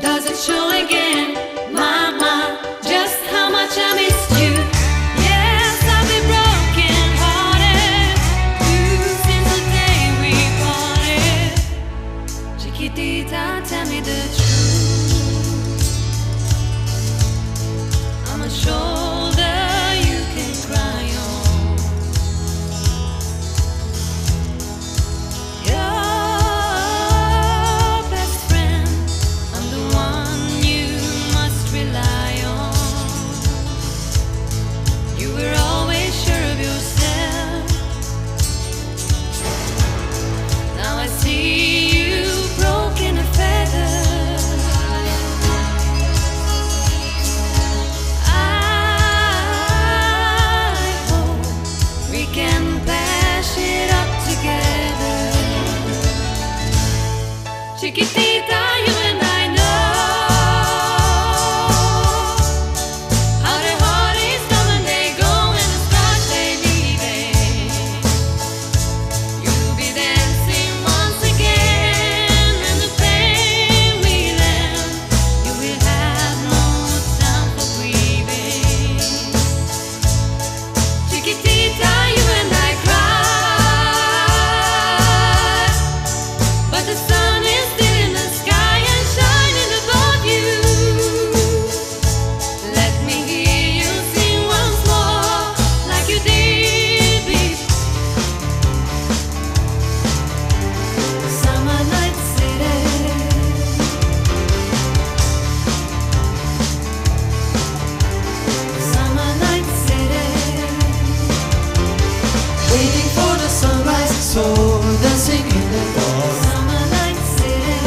Does it show again, mama, just how much I missed you? Yes, I've been broken hearted since the day we parted. Chiquitita, tell me the truth. I'm a shoulder you can cry on. Your best friend, I'm the one you must rely on. You were always sure of yourself. Now I see you broken a feather. I hope we can patch it up together. Chiquitita, you and I know how the heart is come and they go and the stars they leaving. You'll be dancing once again, and the pain will end. You will have no time for grieving. Chiquitita, you and I cry, but the sun is still in the sky and shining above you. Let me hear you sing once more, like you did before. Summer night city, summer night city, Waiting for the sunrise, so dancing in the dark. summer night city,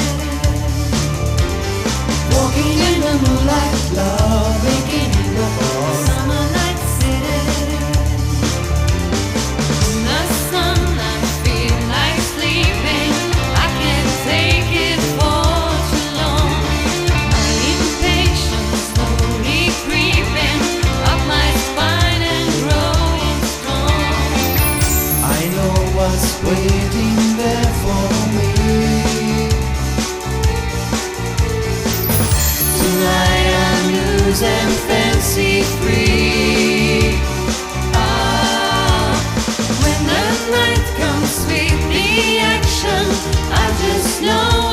Walking in the moonlight, love making in the dark. summer night city. The sun, I feel like sleeping. I can't take it for too long. My impatience slowly creeping up my spine and growing strong. I know what's waiting there for me. Tonight I'm loose and fancy free. Ah, when the night comes with the action, I just know